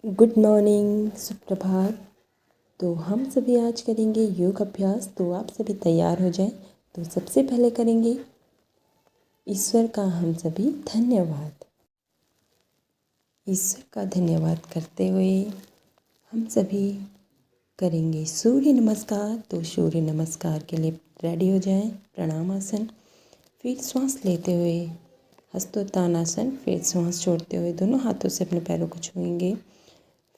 Good morning, सुप्रभात। तो हम सभी आज करेंगे योग अभ्यास। तो आप सभी तैयार हो जाएं। तो सबसे पहले करेंगे ईश्वर का हम सभी धन्यवाद। ईश्वर का धन्यवाद करते हुए हम सभी करेंगे सूर्य नमस्कार। तो सूर्य नमस्कार के लिए रेडी हो जाएं। प्रणाम आसन, फिर श्वास लेते हुए हस्तोत्थानासन, फिर श्वास छोड़ते हुए दोनों हाथों से अपने पैरों को छुएंगे।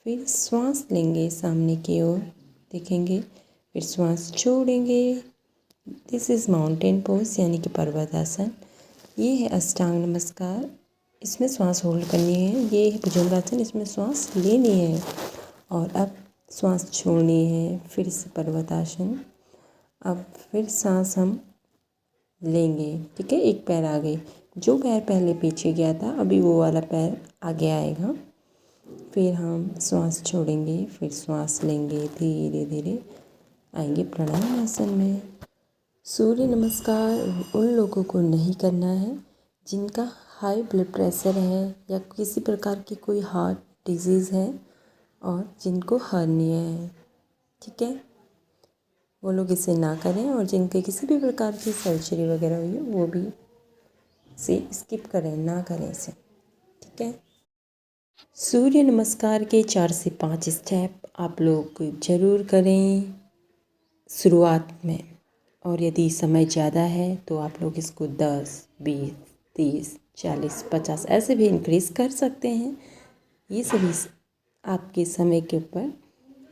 फिर श्वास लेंगे, सामने की ओर देखेंगे, फिर श्वास छोड़ेंगे। दिस इज़ माउंटेन पोज यानी कि पर्वतासन। ये है अष्टांग नमस्कार, इसमें श्वास होल्ड करनी है। ये है भुजंगासन, इसमें श्वास लेनी है। और अब श्वास छोड़नी है। फिर से पर्वतासन। अब फिर सांस हम लेंगे, ठीक है। एक पैर आगे, जो पैर पहले पीछे गया था अभी वो वाला पैर आगे आएगा। फिर हम श्वास छोड़ेंगे, फिर श्वास लेंगे, धीरे धीरे आएंगे प्राणायाम में। सूर्य नमस्कार उन लोगों को नहीं करना है जिनका हाई ब्लड प्रेशर है या किसी प्रकार की कोई हार्ट डिजीज़ है और जिनको हर्निया है, ठीक है। वो लोग इसे ना करें, और जिनके किसी भी प्रकार की सर्जरी वगैरह हुई है वो भी इसे स्किप करें, ना करें इसे, ठीक है। सूर्य नमस्कार के 4 से 5 स्टेप आप लोग ज़रूर करें शुरुआत में। और यदि समय ज़्यादा है तो आप लोग इसको 10, 20, 30, 40, 50 ऐसे भी इंक्रीज़ कर सकते हैं। ये सभी आपके समय के ऊपर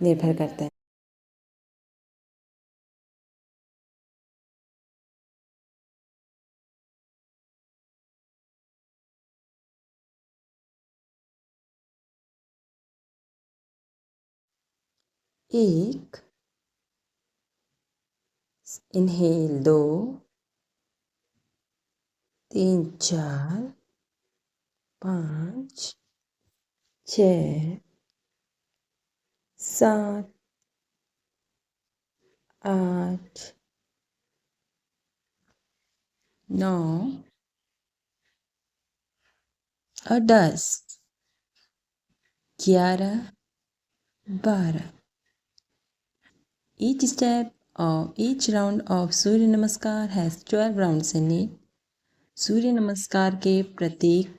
निर्भर करता है। एक, इनहेल 2, 3, 4, 5, 6, 7, 8, 9 और 10, 11, 12। Each step of each round of सूर्य नमस्कार has 12 rounds in it. सूर्य नमस्कार के प्रत्येक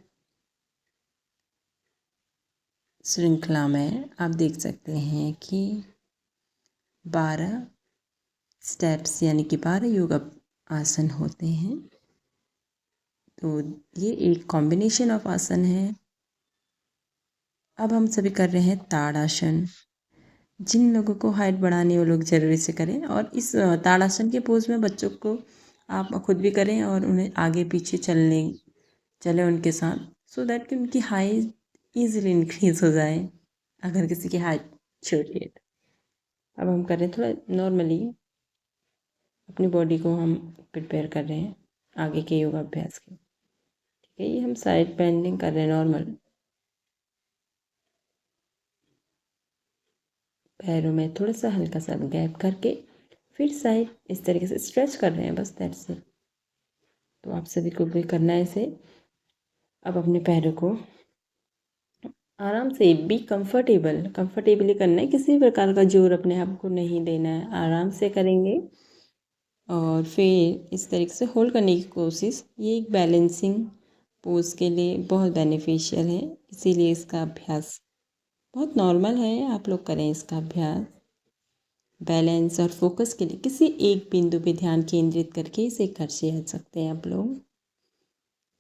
श्रृंखला में आप देख सकते हैं कि 12 स्टेप्स यानी कि 12 योग आसन होते हैं। तो ये एक कॉम्बिनेशन ऑफ आसन है। अब हम सभी कर रहे हैं ताड़ासन। जिन लोगों को हाइट बढ़ानी है वो लोग ज़रूर इसे करें। और इस ताड़ासन के पोज में बच्चों को आप खुद भी करें और उन्हें आगे पीछे चलें उनके साथ, सो दैट कि उनकी हाइट ईजिली इंक्रीज़ हो जाए अगर किसी की हाइट छोटी है। अब हम कर रहे हैं थोड़ा नॉर्मली, अपनी बॉडी को हम प्रिपेयर कर रहे हैं आगे के योगा अभ्यास के, ठीक है। ये हम साइड बेंडिंग कर रहे हैं नॉर्मल। पैरों में थोड़ा सा हल्का सा गैप करके फिर साइड इस तरीके से स्ट्रेच कर रहे हैं, बस दैट्स इट। तो आप सभी को भी करना है इसे। अब अपने पैरों को आराम से बी कंफर्टेबली करना है। किसी प्रकार का जोर अपने आप को नहीं देना है, आराम से करेंगे। और फिर इस तरीके से होल्ड करने की कोशिश। ये एक बैलेंसिंग पोज के लिए बहुत बेनिफिशियल है, इसीलिए इसका अभ्यास बहुत नॉर्मल है। आप लोग करें इसका अभ्यास। बैलेंस और फोकस के लिए किसी एक बिंदु पे ध्यान केंद्रित करके इसे कर सकते हैं आप लोग।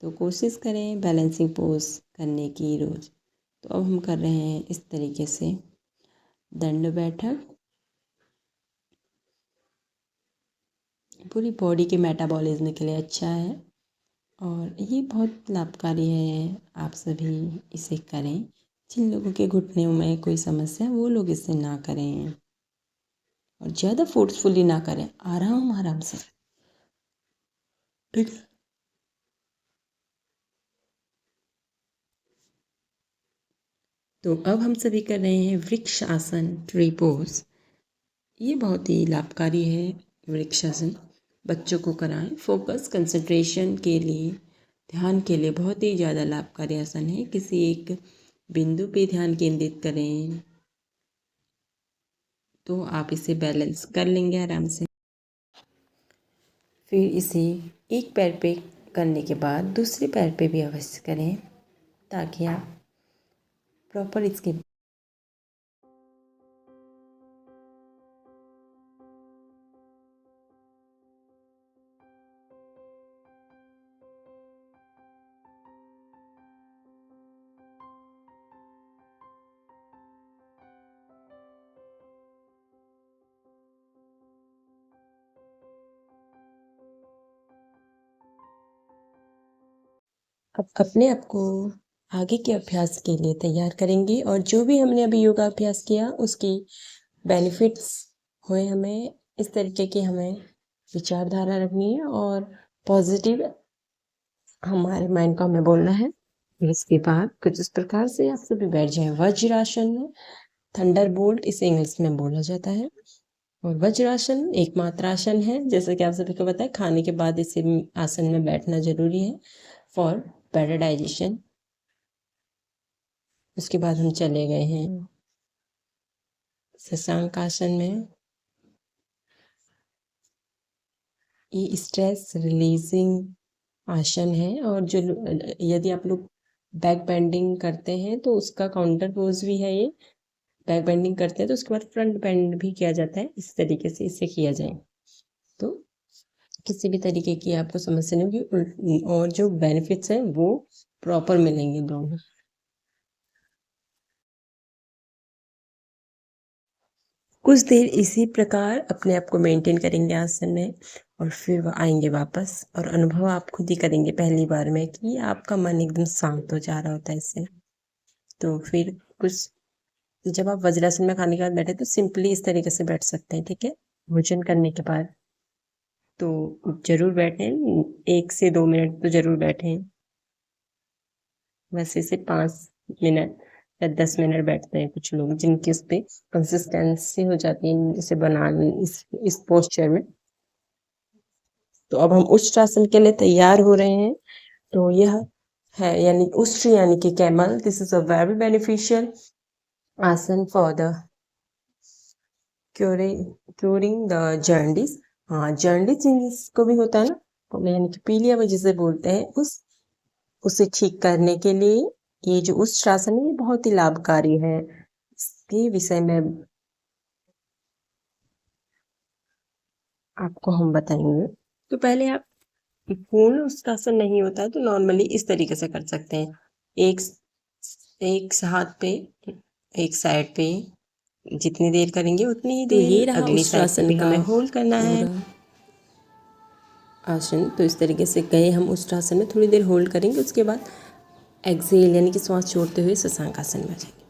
तो कोशिश करें बैलेंसिंग पोज करने की रोज़। तो अब हम कर रहे हैं इस तरीके से दंड बैठक। पूरी बॉडी के मेटाबॉलिज्म के लिए अच्छा है और ये बहुत लाभकारी है। आप सभी इसे करें। जिन लोगों के घुटनों में कोई समस्या है वो लोग इसे ना करें और ज़्यादा फोर्सफुली ना करें, आराम आराम से, ठीक है। तो अब हम सभी कर रहे हैं वृक्ष आसन, ट्री पोज। ये बहुत ही लाभकारी है वृक्ष आसन। बच्चों को कराएं। फोकस कंसंट्रेशन के लिए, ध्यान के लिए बहुत ही ज़्यादा लाभकारी आसन है। किसी एक बिंदु पे ध्यान केंद्रित करें तो आप इसे बैलेंस कर लेंगे आराम से। फिर इसे एक पैर पे करने के बाद दूसरे पैर पे भी अवश्य करें ताकि आप प्रॉपर इसके अब अपने आप को आगे के अभ्यास के लिए तैयार करेंगे और जो भी हमने अभी योगाभ्यास किया उसकी बेनिफिट्स हुए हमें इस तरीके की हमें विचारधारा रखनी है और पॉजिटिव हमारे माइंड को हमें बोलना है। इसके बाद कुछ इस प्रकार से आप सभी बैठ जाएं वज्रासन में। थंडरबोल्ट इसे इंग्लिश में बोला जाता है और वज्रासन एकमात्र आसन है। जैसा कि आप सभी को पता है खाने के बाद इसे आसन में बैठना जरूरी है फॉर बेटर डाइजेशन। उसके बाद हम चले गए हैं शशांक आसन में। ये स्ट्रेस रिलीजिंग आसन है और जो यदि आप लोग बैक बेंडिंग करते हैं तो उसका काउंटर पोज भी है। ये बैक बेंडिंग करते हैं तो उसके बाद फ्रंट बेंड भी किया जाता है। इस तरीके से इसे किया जाए तो किसी भी तरीके की आपको समस्या नहीं होगी और जो बेनिफिट्स हैं वो प्रॉपर मिलेंगे दोनों। कुछ देर इसी प्रकार अपने आप को मेंटेन करेंगे आसन में और फिर आएंगे वापस और अनुभव आप खुद ही करेंगे पहली बार में कि आपका मन एकदम शांत हो जा रहा होता है इससे। तो फिर कुछ जब आप वज्रासन में खाने के बाद बैठे तो सिंपली इस तरीके से बैठ सकते हैं, ठीक है। भोजन करने के बाद तो जरूर बैठें, 1 से 2 मिनट तो जरूर बैठें। वैसे से 5 मिनट या 10 मिनट बैठते हैं कुछ लोग जिनकी उस पर कंसिस्टेंसी हो जाती है इसे बनाने इस पोस्चर में। तो अब हम उष्ट्रासन के लिए तैयार हो रहे हैं। तो यह है यानी उष्ट्र यानी कि camel. This is a very beneficial आसन फॉर द क्यूरिंग द जर्नडिस। हाँ, जर्नडिस जिसको भी होता है ना यानी कि पीलिया जिसे बोलते हैं उसे ठीक करने के लिए ये जो उष्ट्रासन है ये बहुत ही लाभकारी है। इसके विषय में आपको हम बताएंगे। तो पहले आप पूर्ण उष्ट्रासन नहीं होता है तो नॉर्मली इस तरीके से कर सकते हैं। एक हाथ पे एक साइड पे जितनी देर करेंगे उतनी ही देर ये रहा अगली साइड पे हमें होल्ड करना है आसन। तो इस तरीके से गए हम उष्ट्रासन में, थोड़ी देर होल्ड करेंगे। उसके बाद एक्सेल यानी कि श्वास छोड़ते हुए शशांक आसन में आ जाएंगे।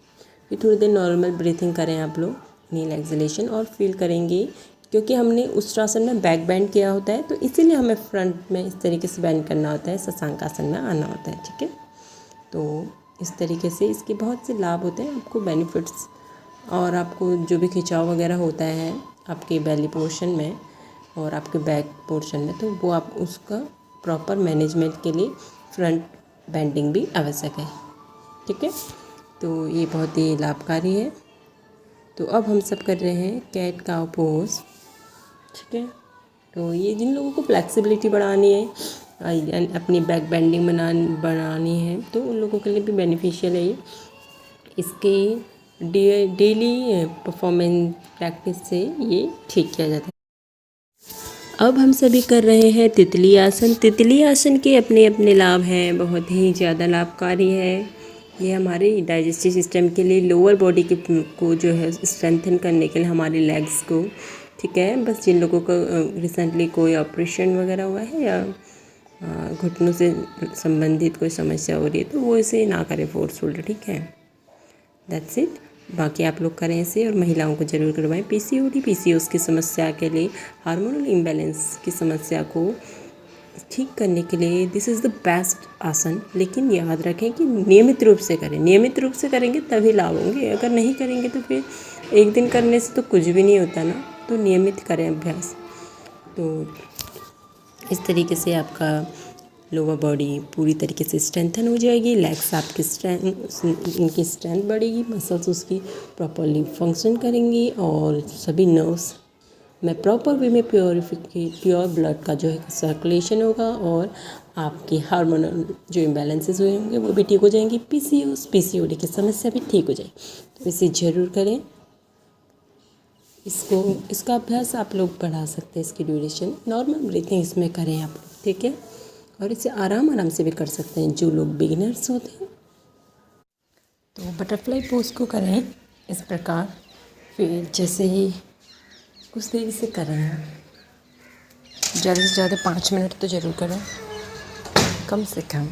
फिर थोड़ी देर नॉर्मल ब्रीथिंग करें आप लोग, नील एक्सेलेशन, और फील करेंगे क्योंकि हमने उष्ट्रासन में बैक बेंड किया होता है तो इसीलिए हमें फ्रंट में इस तरीके से बेंड करना होता है, शशांक आसन में आना होता है, ठीक है। तो इस तरीके से इसके बहुत से लाभ होते हैं आपको, बेनिफिट्स। और आपको जो भी खिंचाव वगैरह होता है आपके बेली पोर्शन में और आपके बैक पोर्शन में तो वो आप उसका प्रॉपर मैनेजमेंट के लिए फ्रंट बेंडिंग भी आवश्यक है, ठीक है। तो ये बहुत ही लाभकारी है। तो अब हम सब कर रहे हैं कैट काउ पोज, ठीक है। तो ये जिन लोगों को फ्लेक्सिबिलिटी बढ़ानी है अपनी बैक बेंडिंग बनानी है तो उन लोगों के लिए भी बेनिफिशियल है ये। इसके डेली परफॉर्मेंस प्रैक्टिस से ये ठीक किया जाता है। अब हम सभी कर रहे हैं तितली आसन। तितली आसन के अपने अपने लाभ हैं, बहुत ही ज़्यादा लाभकारी है। ये हमारे डाइजेस्टिव सिस्टम के लिए, लोअर बॉडी के को जो है स्ट्रेंथन करने के लिए, हमारे लेग्स को, ठीक है। बस जिन लोगों को रिसेंटली कोई ऑपरेशन वगैरह हुआ है या घुटनों से संबंधित कोई समस्या हो रही है तो वो इसे ना करें फोर्सफुल, ठीक है। That's it. बाकी आप लोग करें इसे और महिलाओं को ज़रूर करवाएं। पीसीओएस की समस्या के लिए, हार्मोनल इम्बैलेंस की समस्या को ठीक करने के लिए दिस इज़ द बेस्ट आसन। लेकिन याद रखें कि नियमित रूप से करें। नियमित रूप से करेंगे तभी लाभ होंगे, अगर नहीं करेंगे तो फिर एक दिन करने से तो कुछ भी नहीं होता ना। तो नियमित करें अभ्यास। तो इस तरीके से आपका लोअर बॉडी पूरी तरीके से स्ट्रेंथन हो जाएगी, लेग्स आपकी इनकी स्ट्रेंथ बढ़ेगी, मसल्स उसकी प्रॉपरली फंक्शन करेंगी और सभी नर्व्स में प्रॉपर वे में प्योर ब्लड का जो है सर्कुलेशन होगा और आपकी हार्मोनल जो इम्बैलेंसेस हुए होंगे वो भी ठीक हो जाएंगी। पीसीओडी की समस्या भी ठीक हो जाएगी। तो इसे ज़रूर करें। इसका अभ्यास आप लोग बढ़ा सकते हैं। इसकी ड्यूरेशन नॉर्मल ब्रीथिंग इसमें करें आप लोग, ठीक है। और इसे आराम से भी कर सकते हैं जो लोग बिगिनर्स होते हैं। तो बटरफ्लाई पोज को करें इस प्रकार। फिर जैसे ही कुछ देर इसे करें, ज़्यादा से ज़्यादा 5 मिनट तो ज़रूर करें, कम से कम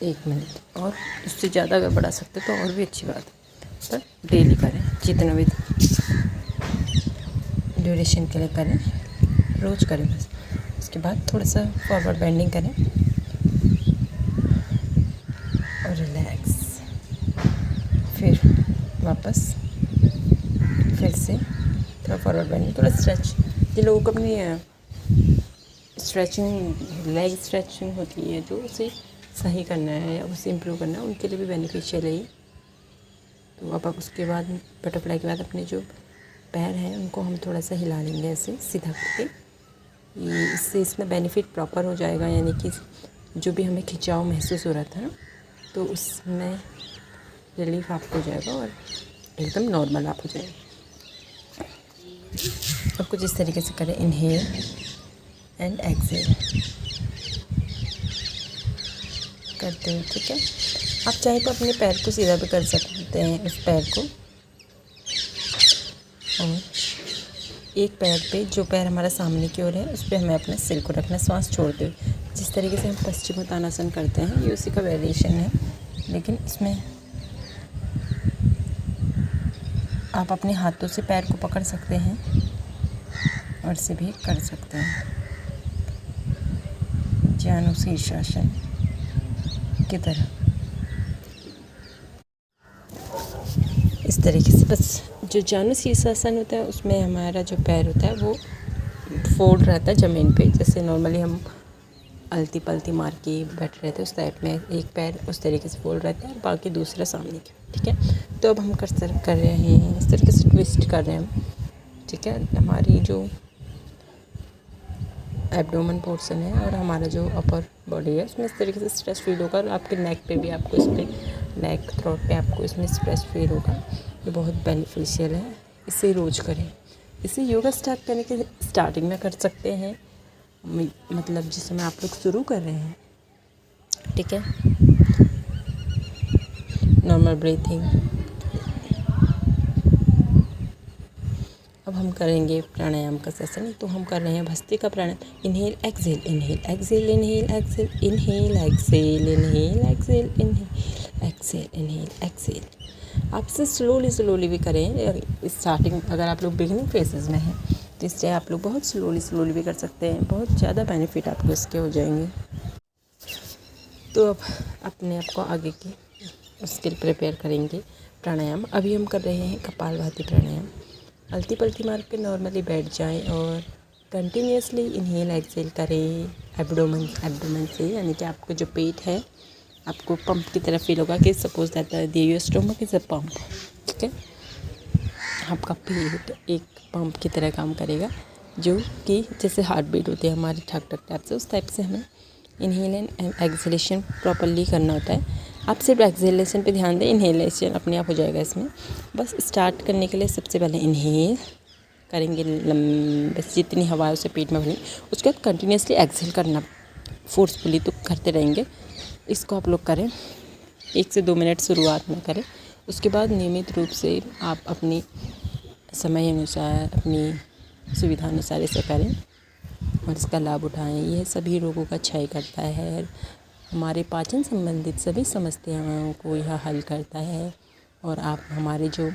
1 मिनट, और इससे ज़्यादा अगर बढ़ा सकते तो और भी अच्छी बात है। पर डेली करें, जितना भी ड्यूरेशन के लिए करें, रोज़ करें बस। उसके बाद थोड़ा सा फॉरवर्ड बेंडिंग करें और रिलैक्स। फिर वापस फिर से थोड़ा फॉरवर्ड बेंडिंग, थोड़ा स्ट्रेच। जिन लोगों को अपनी स्ट्रेचिंग, लेग स्ट्रेचिंग होती है, जो उसे सही करना है या उसे इम्प्रूव करना है, उनके लिए भी बेनिफिशियल है। तो अब आप उसके बाद बटरफ्लाई के बाद अपने जो पैर हैं उनको हम थोड़ा सा हिला लेंगे ऐसे सीधा करके। इससे इसमें बेनिफिट प्रॉपर हो जाएगा, यानी कि जो भी हमें खिंचाव महसूस हो रहा था ना, तो उसमें रिलीफ आपको हो जाएगा और एकदम नॉर्मल आप हो जाएगा। अब कुछ इस तरीके से करें, इनहेल एंड एक्सहेल करते हुए, ठीक है। आप चाहे तो अपने पैर को सीधा भी कर सकते हैं, उस पैर को, और एक पैर पे, जो पैर हमारा सामने की ओर है, उस पर हमें अपने सिर को रखना, श्वास छोड़ते हुए। जिस तरीके से हम पश्चिमोत्तानासन करते हैं, ये उसी का वेरिएशन है, लेकिन इसमें आप अपने हाथों से पैर को पकड़ सकते हैं और इसे भी कर सकते हैं, जानु शीर्षासन की तरह। इस तरीके से बस जो जानु शीर्षासन होता है उसमें हमारा जो पैर होता है वो फोल्ड रहता है ज़मीन पे, जैसे नॉर्मली हम अलती पलती मार के बैठ रहते हैं उस टाइप में। एक पैर उस तरीके से फोल्ड रहता है और बाकी दूसरा सामने की, ठीक है। तो अब हम कर रहे हैं इस तरीके से ट्विस्ट कर रहे हैं, ठीक है। हमारी जो एब्डोमेन पोर्शन है और हमारा जो अपर बॉडी है उसमें इस तरीके से स्ट्रेस फील होगा, और आपके नेक पे भी आपको इस पर, नेक थ्रोट पे आपको इसमें स्ट्रेस फील होगा। ये बहुत बेनिफिशियल है, इसे रोज़ करें। इसे योगा स्टार्ट करने के स्टार्टिंग में कर सकते हैं, मतलब जिस समय आप लोग शुरू कर रहे हैं, ठीक है। Normal breathing. अब हम करेंगे प्राणायाम का सेशन। तो हम कर रहे हैं bhastrika pranayama. Inhale exhale, inhale exhale, inhale exhale, inhale exhale, inhale exhale, inhale exhale, inhale exhale. आपसे स्लोली भी करें। स्टार्टिंग अगर आप लोग बिगिनिंग फेजेस में हैं तो इससे आप लोग बहुत स्लोली भी कर सकते हैं, बहुत ज़्यादा बेनिफिट आपको इसके हो जाएंगे। तो अब अपने आप को आगे की उसके लिए प्रिपेयर करेंगे प्राणायाम। अभी हम कर रहे हैं कपालभाति प्राणायाम। अलती पलटी मार के नॉर्मली बैठ जाएं और कंटिन्यूसली इनहेल एक्सहेल करें एब्डोमेन से, यानी कि आपको जो पेट है आपको पंप की तरह फील होगा कि suppose that your stomach is a pump, ठीक है। आपका पेट एक पंप की तरह काम करेगा, जो कि जैसे हार्ट बीट होती है हमारी ठक ठक टाइप से, उस टाइप से हमें इनहेल एंड एक्सहेलेशन प्रॉपरली करना होता है। आप सिर्फ एक्सहेलेशन पे ध्यान दें, इनहेलेशन अपने आप हो जाएगा इसमें। बस स्टार्ट करने के लिए सबसे पहले इनहेल करेंगे बस जितनी हवा है उसे पेट में भरेंगे, उसके बाद कंटिन्यूसली एक्सहेल करना फोर्सफुली, तो करते रहेंगे। इसको आप लोग करें, 1 से 2 मिनट शुरुआत में करें। उसके बाद नियमित रूप से आप अपनी समय अनुसार, अपनी सुविधा अनुसार इसे करें और इसका लाभ उठाएं। यह सभी रोगों का क्षय करता है, हमारे पाचन संबंधित सभी समस्याओं को यह हल करता है, और आप हमारे जो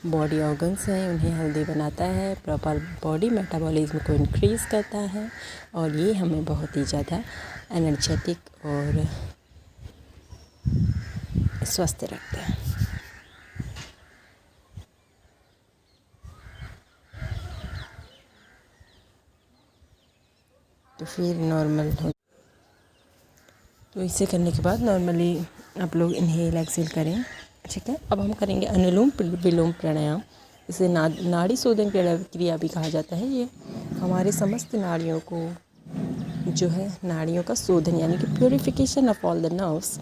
बॉडी ऑर्गन्स हैं उन्हें हेल्दी बनाता है, प्रॉपर बॉडी मेटाबॉलिज्म को इंक्रीज़ करता है, और ये हमें बहुत ही ज़्यादा एनर्जेटिक और स्वस्थ रखता है। तो फिर नॉर्मल हो। तो इसे करने के बाद नॉर्मली आप लोग इनहेल एक्सहेल करें, ठीक है। अब हम करेंगे अनुलोम विलोम प्राणायाम। इसे नाड़ी शोधन क्रिया भी कहा जाता है। ये हमारे समस्त नाड़ियों को जो है नाड़ियों का शोधन यानी कि purification of all the nerves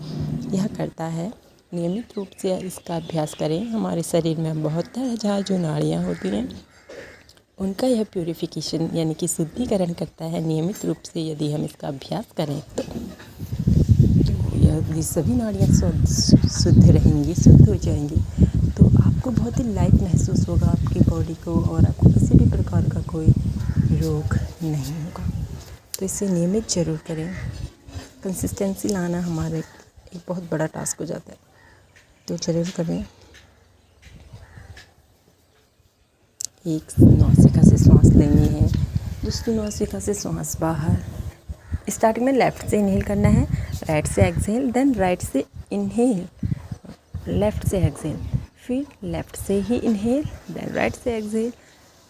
यह करता है। नियमित रूप से इसका अभ्यास करें। हमारे शरीर में बहुत है जहाँ जो नाड़ियाँ होती हैं उनका यह प्योरिफिकेशन यानी कि शुद्धिकरण करता है। नियमित रूप से यदि हम इसका अभ्यास करें तो यह सभी नाड़ियाँ शुद्ध रहेंगी, शुद्ध हो जाएंगी। तो आपको बहुत ही लाइट महसूस होगा आपकी बॉडी को और आपको किसी भी प्रकार का कोई रोग नहीं होगा। तो इसे नियमित ज़रूर करें। कंसिस्टेंसी लाना हमारे एक बहुत बड़ा टास्क हो जाता है, तो ज़रूर करें। एक नासिका से सांस लेनी है, दूसरी नासिका से सांस बाहर। स्टार्टिंग में लेफ़्ट से इनहेल करना है, राइट से एक्सहेल, देन राइट से इनहेल, लेफ़्ट से एक्सहेल, फिर लेफ़्ट से ही इनहेल, देन राइट से एक्सहेल,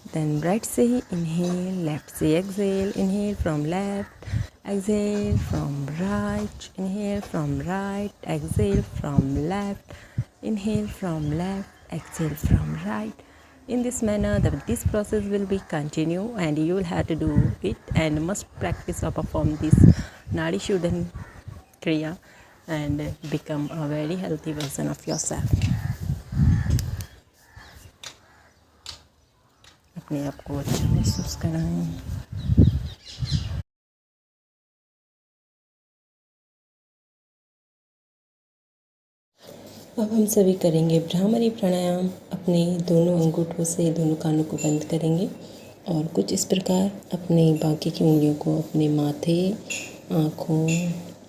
देन राइट से ही इनहेल, लेफ़्ट से exhale, inhale from left, exhale from right, inhale from right, exhale from left, inhale from left, exhale from right. In this manner this process will be continue and you will have to do it and must practice or perform this Nadi Shodhan Kriya and become a very healthy version of yourself. अपने आप को अच्छा महसूस कराएं। अब हम सभी करेंगे भ्रामरी प्राणायाम। अपने दोनों अंगूठों से दोनों कानों को बंद करेंगे और कुछ इस प्रकार अपने बाकी की उंगलियों को अपने माथे, आँखों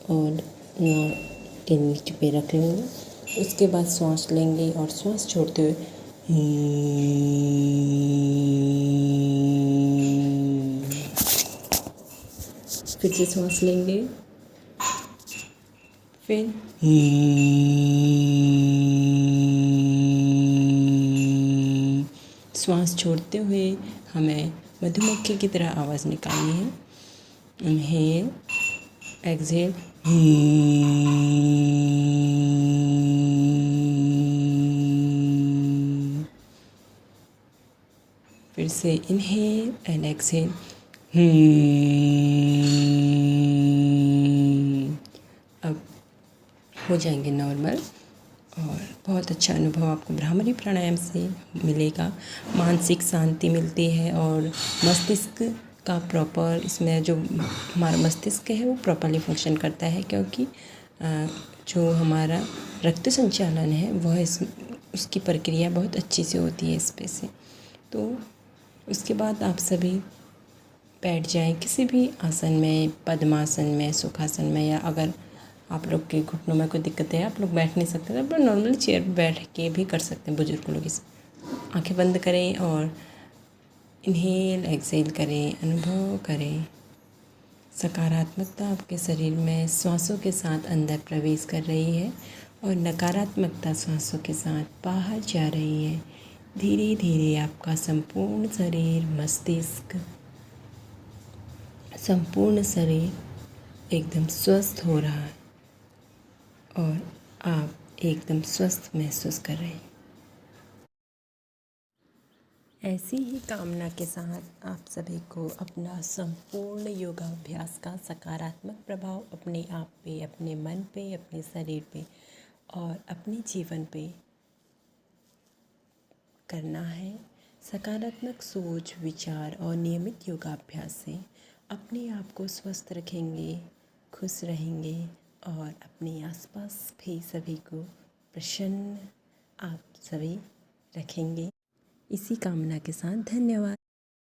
और नाक के नीचे पे रख लेंगे। उसके बाद सांस लेंगे और सांस छोड़ते हुए फिर से सांस लेंगे, फिर श्वास छोड़ते हुए हमें मधुमक्खी की तरह आवाज़ निकालनी है। इनहेल, एक्सहेल, फिर से इनहेल एंड एक्सहेल। अब हो जाएंगे नॉर्मल और बहुत अच्छा अनुभव आपको भ्रामरी प्राणायाम से मिलेगा। मानसिक शांति मिलती है और मस्तिष्क का प्रॉपर इसमें जो हमारा मस्तिष्क है वो प्रॉपरली फंक्शन करता है, क्योंकि जो हमारा रक्त संचालन है वह उसकी प्रक्रिया बहुत अच्छी से होती है इस पे से। तो उसके बाद आप सभी बैठ जाएं किसी भी आसन में, पद्मासन में, सुखासन में, या अगर आप लोग के घुटनों में कोई दिक्कत है, आप लोग बैठ नहीं सकते तो नॉर्मली चेयर पर बैठ के भी कर सकते हैं। बुजुर्ग लोग इस आंखें बंद करें और इनहेल एक्सहेल करें, अनुभव करें सकारात्मकता आपके शरीर में श्वासों के साथ अंदर प्रवेश कर रही है और नकारात्मकता श्वासों के साथ बाहर जा रही है। धीरे धीरे आपका संपूर्ण शरीर, मस्तिष्क, संपूर्ण शरीर एकदम स्वस्थ हो रहा है और आप एकदम स्वस्थ महसूस कर रहे हैं। ऐसी ही कामना के साथ आप सभी को अपना संपूर्ण योगाभ्यास का सकारात्मक प्रभाव अपने आप पे, अपने मन पे, अपने शरीर पे और अपने जीवन पे करना है। सकारात्मक सोच, विचार और नियमित योगाभ्यास से अपने आप को स्वस्थ रखेंगे, खुश रहेंगे और अपने आसपास भी सभी को प्रसन्न आप सभी रखेंगे। इसी कामना के साथ धन्यवाद।